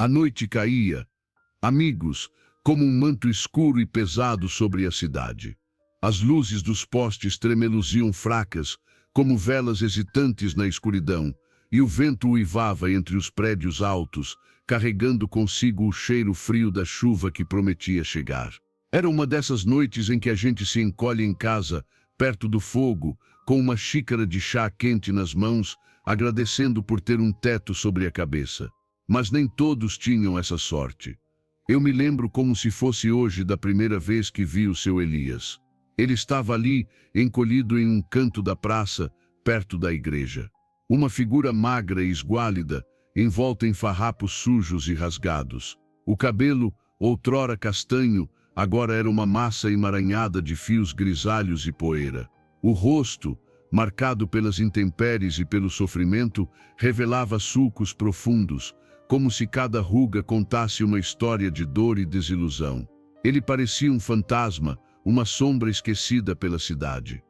A noite caía, amigos, como um manto escuro e pesado sobre a cidade. As luzes dos postes tremeluziam fracas, como velas hesitantes na escuridão, e o vento uivava entre os prédios altos, carregando consigo o cheiro frio da chuva que prometia chegar. Era uma dessas noites em que a gente se encolhe em casa, perto do fogo, com uma xícara de chá quente nas mãos, agradecendo por ter um teto sobre a cabeça. Mas nem todos tinham essa sorte. Eu me lembro como se fosse hoje da primeira vez que vi o seu Elias. Ele estava ali, encolhido em um canto da praça, perto da igreja. Uma figura magra e esguálida, envolta em farrapos sujos e rasgados. O cabelo, outrora castanho, agora era uma massa emaranhada de fios grisalhos e poeira. O rosto, marcado pelas intempéries e pelo sofrimento, revelava sulcos profundos, como se cada ruga contasse uma história de dor e desilusão. Ele parecia um fantasma, uma sombra esquecida pela cidade.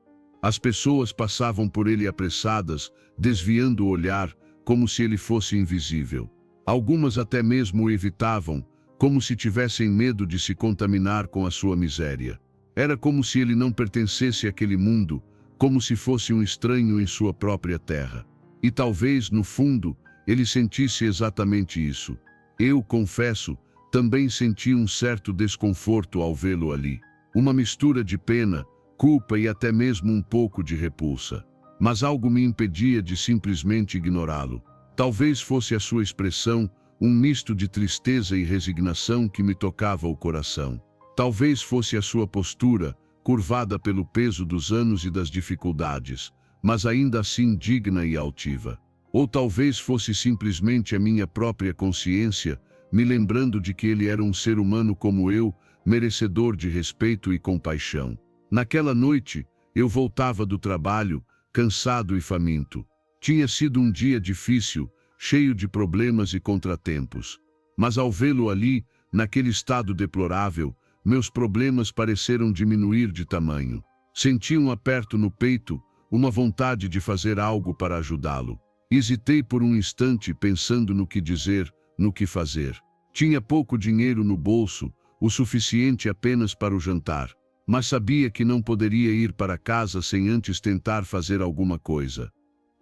As pessoas passavam por ele apressadas, desviando o olhar, como se ele fosse invisível. Algumas até mesmo o evitavam, como se tivessem medo de se contaminar com a sua miséria. Era como se ele não pertencesse àquele mundo, como se fosse um estranho em sua própria terra. E talvez, no fundo, ele sentisse exatamente isso. Eu, confesso, também senti um certo desconforto ao vê-lo ali. Uma mistura de pena, culpa e até mesmo um pouco de repulsa. Mas algo me impedia de simplesmente ignorá-lo. Talvez fosse a sua expressão, um misto de tristeza e resignação que me tocava o coração. Talvez fosse a sua postura, curvada pelo peso dos anos e das dificuldades, mas ainda assim digna e altiva. Ou talvez fosse simplesmente a minha própria consciência, me lembrando de que ele era um ser humano como eu, merecedor de respeito e compaixão. Naquela noite, eu voltava do trabalho, cansado e faminto. Tinha sido um dia difícil, cheio de problemas e contratempos. Mas ao vê-lo ali, naquele estado deplorável, meus problemas pareceram diminuir de tamanho. Senti um aperto no peito, uma vontade de fazer algo para ajudá-lo. Hesitei por um instante pensando no que dizer, no que fazer. Tinha pouco dinheiro no bolso, o suficiente apenas para o jantar, mas sabia que não poderia ir para casa sem antes tentar fazer alguma coisa.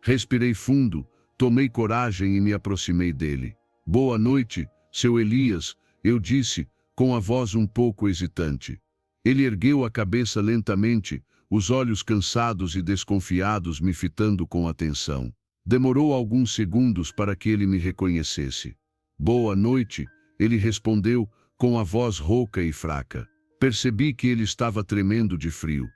Respirei fundo, tomei coragem e me aproximei dele. "Boa noite, seu Elias", eu disse, com a voz um pouco hesitante. Ele ergueu a cabeça lentamente, os olhos cansados e desconfiados me fitando com atenção. Demorou alguns segundos para que ele me reconhecesse. "Boa noite", ele respondeu, com a voz rouca e fraca. Percebi que ele estava tremendo de frio.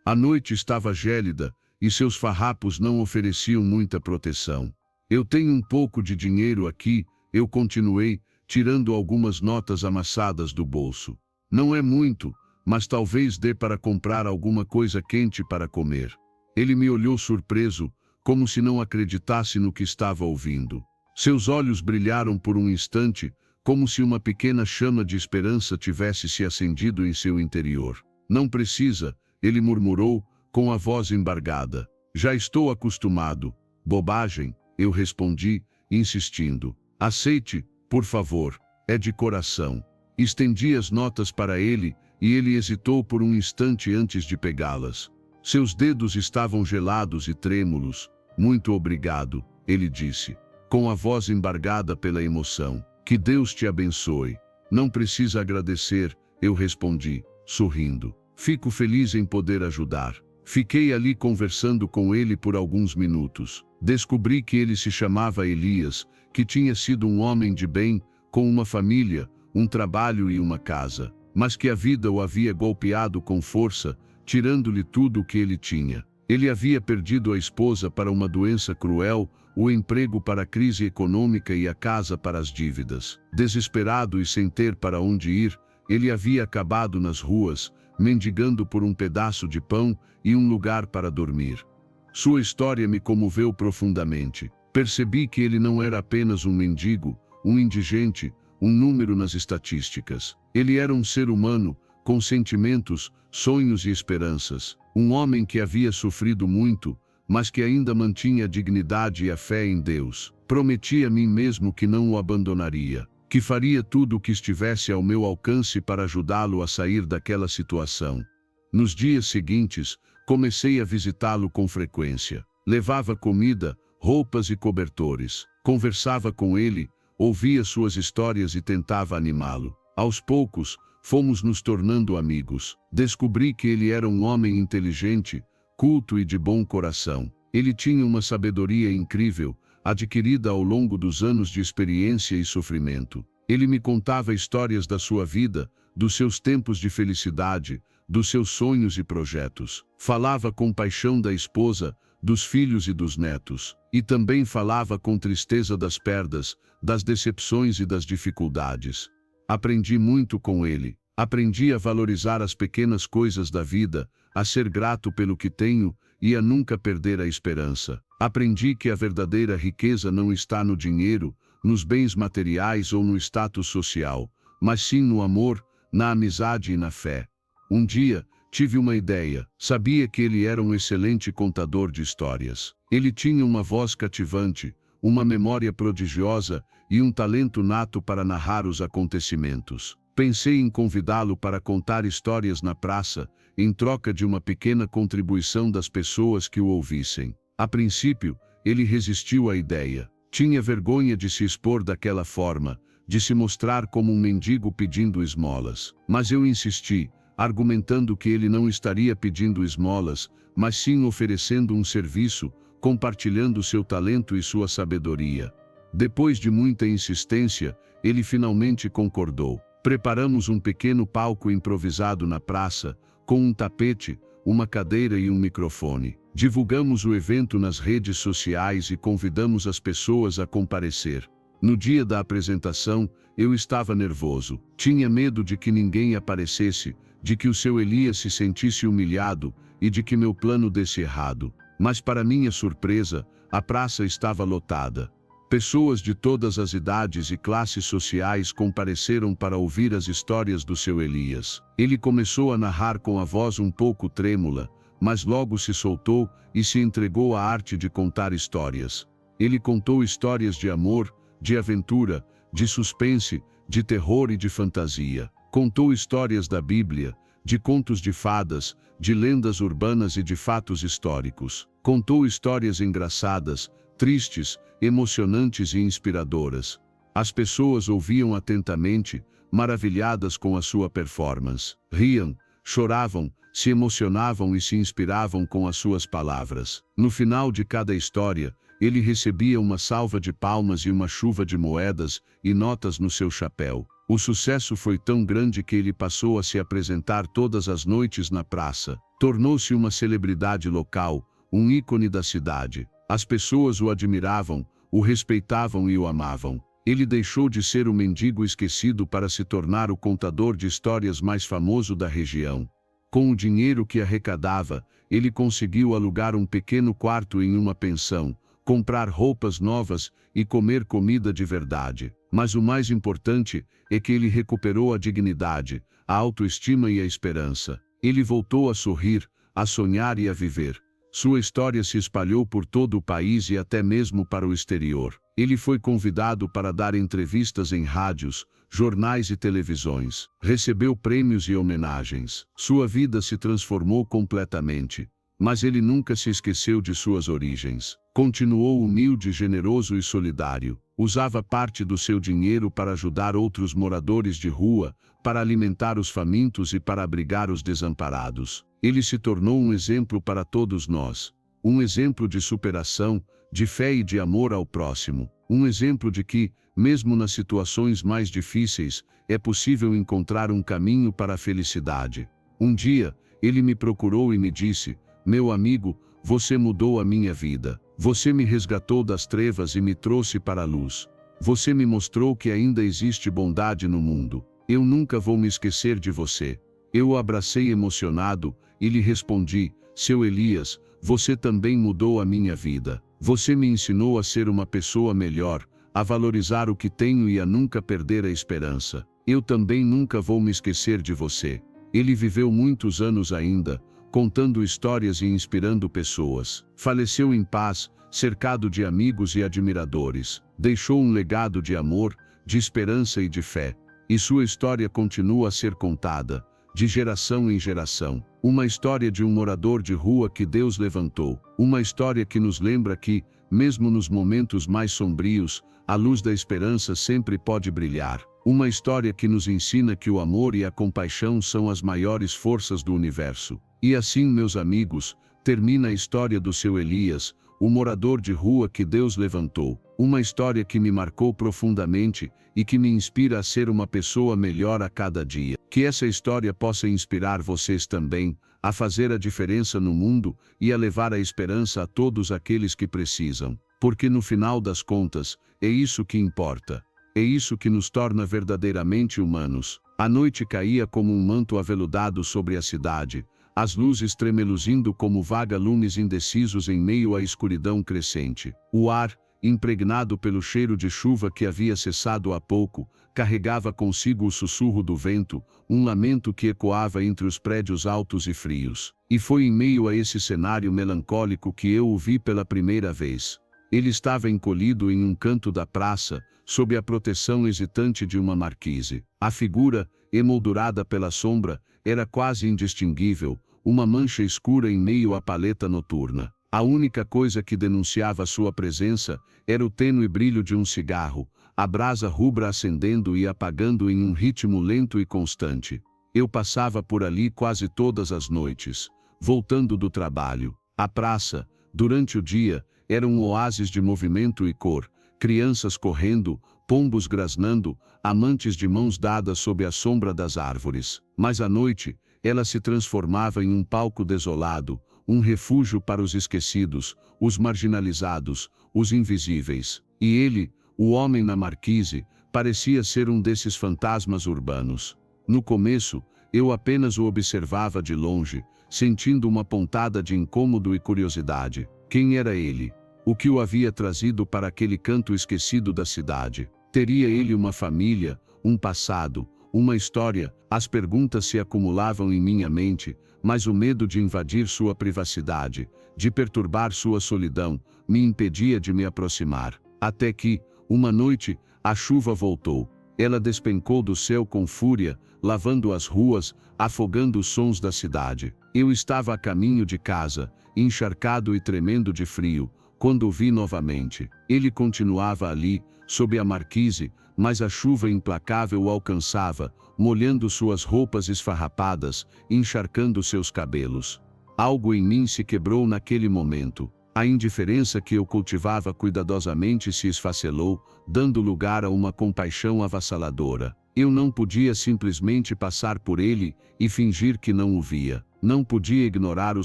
A noite estava gélida e seus farrapos não ofereciam muita proteção. "Eu tenho um pouco de dinheiro aqui", eu continuei, tirando algumas notas amassadas do bolso. "Não é muito, mas talvez dê para comprar alguma coisa quente para comer." Ele me olhou surpreso, como se não acreditasse no que estava ouvindo. Seus olhos brilharam por um instante, como se uma pequena chama de esperança tivesse se acendido em seu interior. "Não precisa", ele murmurou, com a voz embargada. "Já estou acostumado." "Bobagem", eu respondi, insistindo. "Aceite, por favor, é de coração." Estendi as notas para ele, e ele hesitou por um instante antes de pegá-las. Seus dedos estavam gelados e trêmulos. "Muito obrigado", ele disse, com a voz embargada pela emoção. "Que Deus te abençoe." "Não precisa agradecer", eu respondi, sorrindo. "Fico feliz em poder ajudar." Fiquei ali conversando com ele por alguns minutos. Descobri que ele se chamava Elias, que tinha sido um homem de bem, com uma família, um trabalho e uma casa, mas que a vida o havia golpeado com força, tirando-lhe tudo o que ele tinha. Ele havia perdido a esposa para uma doença cruel, o emprego para a crise econômica e a casa para as dívidas. Desesperado e sem ter para onde ir, ele havia acabado nas ruas, mendigando por um pedaço de pão e um lugar para dormir. Sua história me comoveu profundamente. Percebi que ele não era apenas um mendigo, um indigente, um número nas estatísticas. Ele era um ser humano, com sentimentos, sonhos e esperanças. Um homem que havia sofrido muito, mas que ainda mantinha a dignidade e a fé em Deus. Prometi a mim mesmo que não o abandonaria, que faria tudo o que estivesse ao meu alcance para ajudá-lo a sair daquela situação. Nos dias seguintes, comecei a visitá-lo com frequência. Levava comida, roupas e cobertores. Conversava com ele, ouvia suas histórias e tentava animá-lo. Aos poucos, fomos nos tornando amigos. Descobri que ele era um homem inteligente, culto e de bom coração. Ele tinha uma sabedoria incrível, adquirida ao longo dos anos de experiência e sofrimento. Ele me contava histórias da sua vida, dos seus tempos de felicidade, dos seus sonhos e projetos. Falava com paixão da esposa, dos filhos e dos netos. E também falava com tristeza das perdas, das decepções e das dificuldades. Aprendi muito com ele. Aprendi a valorizar as pequenas coisas da vida, a ser grato pelo que tenho e a nunca perder a esperança. Aprendi que a verdadeira riqueza não está no dinheiro, nos bens materiais ou no status social, mas sim no amor, na amizade e na fé. Um dia, tive uma ideia. Sabia que ele era um excelente contador de histórias. Ele tinha uma voz cativante, uma memória prodigiosa e um talento nato para narrar os acontecimentos. Pensei em convidá-lo para contar histórias na praça, em troca de uma pequena contribuição das pessoas que o ouvissem. A princípio, ele resistiu à ideia. Tinha vergonha de se expor daquela forma, de se mostrar como um mendigo pedindo esmolas. Mas eu insisti, argumentando que ele não estaria pedindo esmolas, mas sim oferecendo um serviço, compartilhando seu talento e sua sabedoria. Depois de muita insistência, ele finalmente concordou. Preparamos um pequeno palco improvisado na praça, com um tapete, uma cadeira e um microfone. Divulgamos o evento nas redes sociais e convidamos as pessoas a comparecer. No dia da apresentação, eu estava nervoso. Tinha medo de que ninguém aparecesse, de que o seu Elias se sentisse humilhado e de que meu plano desse errado. Mas para minha surpresa, a praça estava lotada. Pessoas de todas as idades e classes sociais compareceram para ouvir as histórias do seu Elias. Ele começou a narrar com a voz um pouco trêmula, mas logo se soltou e se entregou à arte de contar histórias. Ele contou histórias de amor, de aventura, de suspense, de terror e de fantasia. Contou histórias da Bíblia, de contos de fadas, de lendas urbanas e de fatos históricos. Contou histórias engraçadas, tristes, emocionantes e inspiradoras. As pessoas ouviam atentamente, maravilhadas com a sua performance. Riam, choravam, se emocionavam e se inspiravam com as suas palavras. No final de cada história, ele recebia uma salva de palmas e uma chuva de moedas e notas no seu chapéu. O sucesso foi tão grande que ele passou a se apresentar todas as noites na praça. Tornou-se uma celebridade local, um ícone da cidade. As pessoas o admiravam, o respeitavam e o amavam. Ele deixou de ser o mendigo esquecido para se tornar o contador de histórias mais famoso da região. Com o dinheiro que arrecadava, ele conseguiu alugar um pequeno quarto em uma pensão, comprar roupas novas e comer comida de verdade. Mas o mais importante é que ele recuperou a dignidade, a autoestima e a esperança. Ele voltou a sorrir, a sonhar e a viver. Sua história se espalhou por todo o país e até mesmo para o exterior. Ele foi convidado para dar entrevistas em rádios, jornais e televisões. Recebeu prêmios e homenagens. Sua vida se transformou completamente. Mas ele nunca se esqueceu de suas origens. Continuou humilde, generoso e solidário. Usava parte do seu dinheiro para ajudar outros moradores de rua, para alimentar os famintos e para abrigar os desamparados. Ele se tornou um exemplo para todos nós. Um exemplo de superação, de fé e de amor ao próximo. Um exemplo de que, mesmo nas situações mais difíceis, é possível encontrar um caminho para a felicidade. Um dia, ele me procurou e me disse: "Meu amigo, você mudou a minha vida. Você me resgatou das trevas e me trouxe para a luz. Você me mostrou que ainda existe bondade no mundo. Eu nunca vou me esquecer de você." Eu o abracei emocionado e lhe respondi: "Seu Elias, você também mudou a minha vida. Você me ensinou a ser uma pessoa melhor, a valorizar o que tenho e a nunca perder a esperança. Eu também nunca vou me esquecer de você." Ele viveu muitos anos ainda, contando histórias e inspirando pessoas. Faleceu em paz, cercado de amigos e admiradores. Deixou um legado de amor, de esperança e de fé. E sua história continua a ser contada, de geração em geração. Uma história de um morador de rua que Deus levantou. Uma história que nos lembra que, mesmo nos momentos mais sombrios, a luz da esperança sempre pode brilhar. Uma história que nos ensina que o amor e a compaixão são as maiores forças do universo. E assim, meus amigos, termina a história do seu Elias, o morador de rua que Deus levantou. Uma história que me marcou profundamente e que me inspira a ser uma pessoa melhor a cada dia. Que essa história possa inspirar vocês também a fazer a diferença no mundo e a levar a esperança a todos aqueles que precisam. Porque no final das contas, é isso que importa. É isso que nos torna verdadeiramente humanos. A noite caía como um manto aveludado sobre a cidade, as luzes tremeluzindo como vagalumes indecisos em meio à escuridão crescente. O ar, impregnado pelo cheiro de chuva que havia cessado há pouco, carregava consigo o sussurro do vento, um lamento que ecoava entre os prédios altos e frios. E foi em meio a esse cenário melancólico que eu o vi pela primeira vez. Ele estava encolhido em um canto da praça, sob a proteção hesitante de uma marquise. A figura, emoldurada pela sombra, era quase indistinguível, uma mancha escura em meio à paleta noturna. A única coisa que denunciava sua presença era o tênue brilho de um cigarro, a brasa rubra acendendo e apagando em um ritmo lento e constante. Eu passava por ali quase todas as noites, voltando do trabalho. A praça, durante o dia, era um oásis de movimento e cor, crianças correndo, pombos grasnando, amantes de mãos dadas sob a sombra das árvores. Mas à noite, ela se transformava em um palco desolado, um refúgio para os esquecidos, os marginalizados, os invisíveis. E ele, o homem na marquise, parecia ser um desses fantasmas urbanos. No começo, eu apenas o observava de longe, sentindo uma pontada de incômodo e curiosidade. Quem era ele? O que o havia trazido para aquele canto esquecido da cidade? Teria ele uma família, um passado, uma história? As perguntas se acumulavam em minha mente, mas o medo de invadir sua privacidade, de perturbar sua solidão, me impedia de me aproximar. Até que, uma noite, a chuva voltou. Ela despencou do céu com fúria, lavando as ruas, afogando os sons da cidade. Eu estava a caminho de casa, encharcado e tremendo de frio, quando o vi novamente. Ele continuava ali, sob a marquise, mas a chuva implacável o alcançava, molhando suas roupas esfarrapadas, encharcando seus cabelos. Algo em mim se quebrou naquele momento. A indiferença que eu cultivava cuidadosamente se esfacelou, dando lugar a uma compaixão avassaladora. Eu não podia simplesmente passar por ele e fingir que não o via. Não podia ignorar o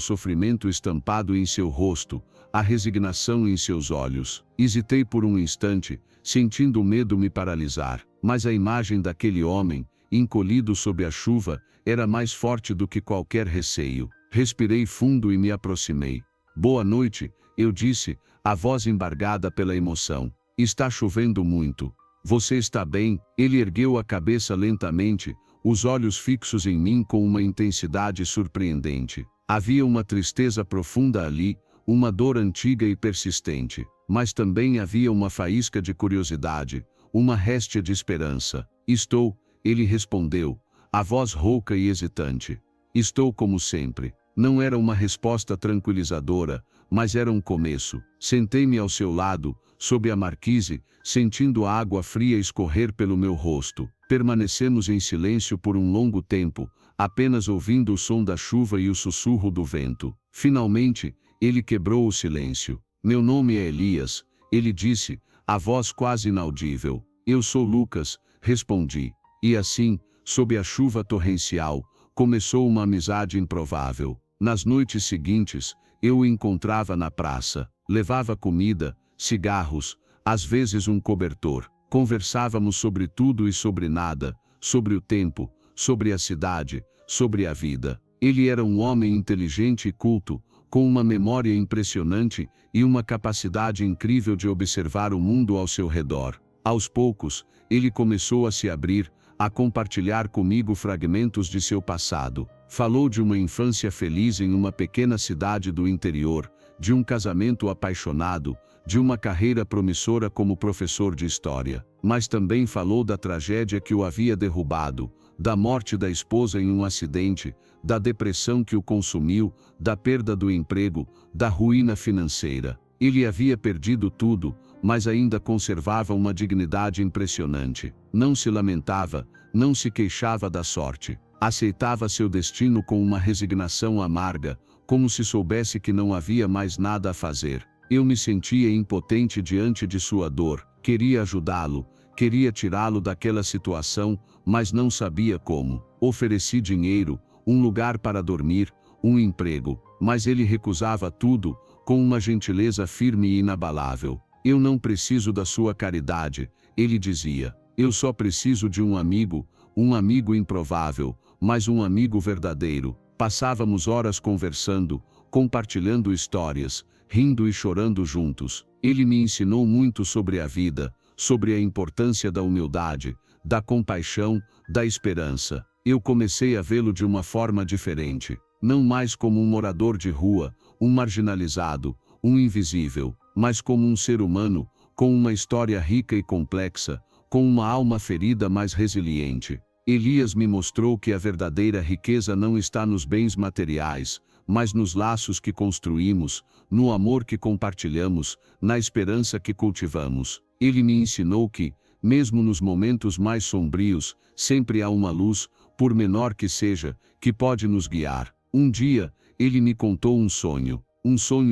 sofrimento estampado em seu rosto, a resignação em seus olhos. Hesitei por um instante, sentindo o medo me paralisar. Mas a imagem daquele homem, encolhido sob a chuva, era mais forte do que qualquer receio. Respirei fundo e me aproximei. Boa noite, eu disse, a voz embargada pela emoção. Está chovendo muito. Você está bem? Ele ergueu a cabeça lentamente, os olhos fixos em mim com uma intensidade surpreendente. Havia uma tristeza profunda ali, uma dor antiga e persistente, mas também havia uma faísca de curiosidade, uma réstia de esperança. Estou, ele respondeu, a voz rouca e hesitante. Estou como sempre. Não era uma resposta tranquilizadora, mas era um começo. Sentei-me ao seu lado, sob a marquise, sentindo a água fria escorrer pelo meu rosto. Permanecemos em silêncio por um longo tempo, apenas ouvindo o som da chuva e o sussurro do vento. Finalmente, ele quebrou o silêncio. Meu nome é Elias, ele disse, a voz quase inaudível. Eu sou Lucas, respondi. E assim, sob a chuva torrencial, começou uma amizade improvável. Nas noites seguintes, eu o encontrava na praça. Levava comida, cigarros, às vezes um cobertor. Conversávamos sobre tudo e sobre nada, sobre o tempo, sobre a cidade, sobre a vida. Ele era um homem inteligente e culto, com uma memória impressionante e uma capacidade incrível de observar o mundo ao seu redor. Aos poucos, ele começou a se abrir, a compartilhar comigo fragmentos de seu passado. Falou de uma infância feliz em uma pequena cidade do interior, de um casamento apaixonado, de uma carreira promissora como professor de história, mas também falou da tragédia que o havia derrubado, da morte da esposa em um acidente, da depressão que o consumiu, da perda do emprego, da ruína financeira. Ele havia perdido tudo, mas ainda conservava uma dignidade impressionante. Não se lamentava, não se queixava da sorte. Aceitava seu destino com uma resignação amarga, como se soubesse que não havia mais nada a fazer. Eu me sentia impotente diante de sua dor, queria ajudá-lo, queria tirá-lo daquela situação, mas não sabia como. Ofereci dinheiro, um lugar para dormir, um emprego, mas ele recusava tudo, com uma gentileza firme e inabalável. Eu não preciso da sua caridade, ele dizia. Eu só preciso de um amigo improvável, mas um amigo verdadeiro. Passávamos horas conversando, compartilhando histórias, rindo e chorando juntos. Ele me ensinou muito sobre a vida, sobre a importância da humildade, da compaixão, da esperança. Eu comecei a vê-lo de uma forma diferente, não mais como um morador de rua, um marginalizado, um invisível, mas como um ser humano, com uma história rica e complexa, com uma alma ferida mas resiliente. Elias me mostrou que a verdadeira riqueza não está nos bens materiais, mas nos laços que construímos, no amor que compartilhamos, na esperança que cultivamos. Ele me ensinou que, mesmo nos momentos mais sombrios, sempre há uma luz, por menor que seja, que pode nos guiar. Um dia, ele me contou um sonho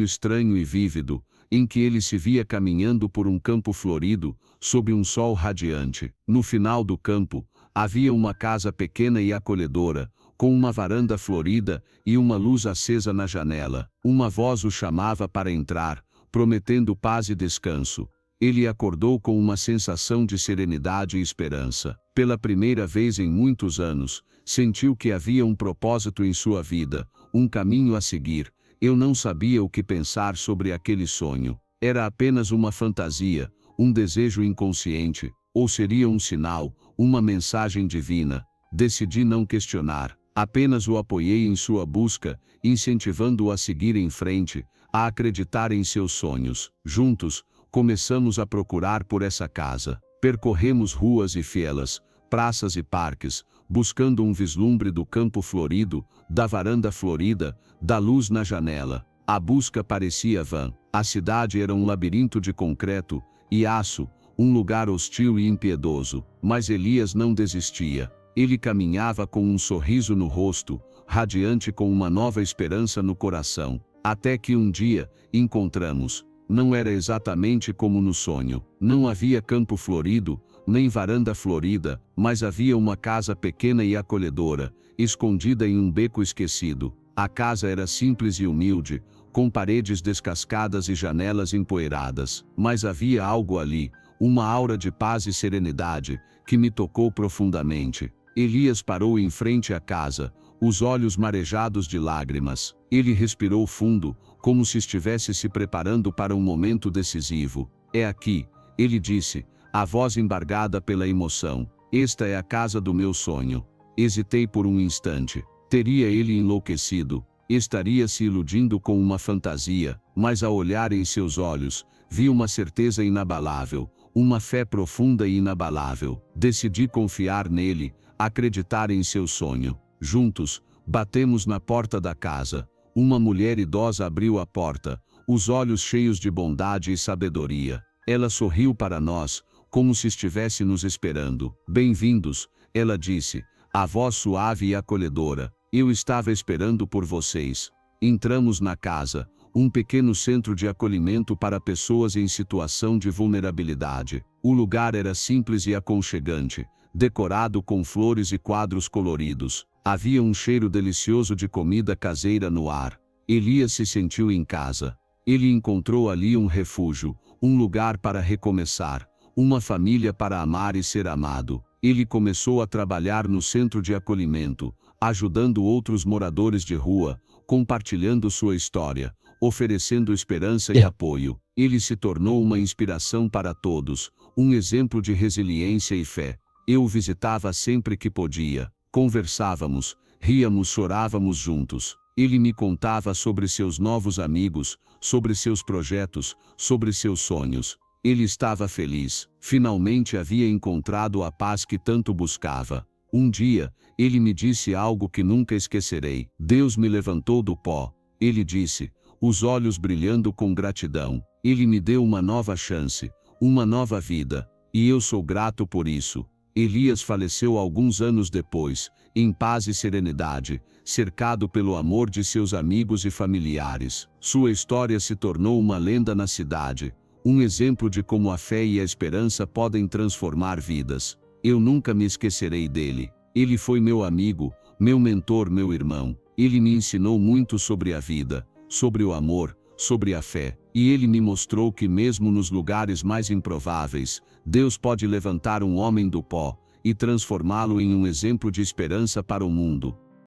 estranho e vívido, em que ele se via caminhando por um campo florido, sob um sol radiante. No final do campo, havia uma casa pequena e acolhedora, com uma varanda florida e uma luz acesa na janela. Uma voz o chamava para entrar, prometendo paz e descanso. Ele acordou com uma sensação de serenidade e esperança. Pela primeira vez em muitos anos, sentiu que havia um propósito em sua vida, um caminho a seguir. Eu não sabia o que pensar sobre aquele sonho. Era apenas uma fantasia, um desejo inconsciente, ou seria um sinal, uma mensagem divina. Decidi não questionar, apenas o apoiei em sua busca, incentivando-o a seguir em frente, a acreditar em seus sonhos. Juntos, começamos a procurar por essa casa. Percorremos ruas e vielas, praças e parques, buscando um vislumbre do campo florido, da varanda florida, da luz na janela. A busca parecia vã. A cidade era um labirinto de concreto e aço, um lugar hostil e impiedoso. Mas Elias não desistia. Ele caminhava com um sorriso no rosto, radiante com uma nova esperança no coração. Até que um dia, encontramos. Não era exatamente como no sonho. Não havia campo florido, nem varanda florida, mas havia uma casa pequena e acolhedora, escondida em um beco esquecido. A casa era simples e humilde, com paredes descascadas e janelas empoeiradas. Mas havia algo ali, uma aura de paz e serenidade, que me tocou profundamente. Elias parou em frente à casa, os olhos marejados de lágrimas. Ele respirou fundo, como se estivesse se preparando para um momento decisivo. É aqui, ele disse, a voz embargada pela emoção. Esta é a casa do meu sonho. Hesitei por um instante. Teria ele enlouquecido? Estaria se iludindo com uma fantasia, mas ao olhar em seus olhos, vi uma certeza inabalável, uma fé profunda e inabalável. Decidi confiar nele, acreditar em seu sonho. Juntos, batemos na porta da casa. Uma mulher idosa abriu a porta, os olhos cheios de bondade e sabedoria. Ela sorriu para nós, como se estivesse nos esperando. Bem-vindos, ela disse, a voz suave e acolhedora. Eu estava esperando por vocês. Entramos na casa, um pequeno centro de acolhimento para pessoas em situação de vulnerabilidade. O lugar era simples e aconchegante, decorado com flores e quadros coloridos. Havia um cheiro delicioso de comida caseira no ar. Elias se sentiu em casa. Ele encontrou ali um refúgio, um lugar para recomeçar, uma família para amar e ser amado. Ele começou a trabalhar no centro de acolhimento, ajudando outros moradores de rua, compartilhando sua história, oferecendo esperança e apoio. Ele se tornou uma inspiração para todos, um exemplo de resiliência e fé. Eu o visitava sempre que podia. Conversávamos, ríamos, chorávamos juntos. Ele me contava sobre seus novos amigos, sobre seus projetos, sobre seus sonhos. Ele estava feliz. Finalmente havia encontrado a paz que tanto buscava. Um dia, ele me disse algo que nunca esquecerei. Deus me levantou do pó. Ele disse, os olhos brilhando com gratidão. Ele me deu uma nova chance, uma nova vida, e eu sou grato por isso. Elias faleceu alguns anos depois, em paz e serenidade, cercado pelo amor de seus amigos e familiares. Sua história se tornou uma lenda na cidade, um exemplo de como a fé e a esperança podem transformar vidas. Eu nunca me esquecerei dele. Ele foi meu amigo, meu mentor, meu irmão. Ele me ensinou muito sobre a vida, sobre o amor, sobre a fé, e ele me mostrou que mesmo nos lugares mais improváveis, Deus pode levantar um homem do pó e transformá-lo em um exemplo de esperança para o mundo.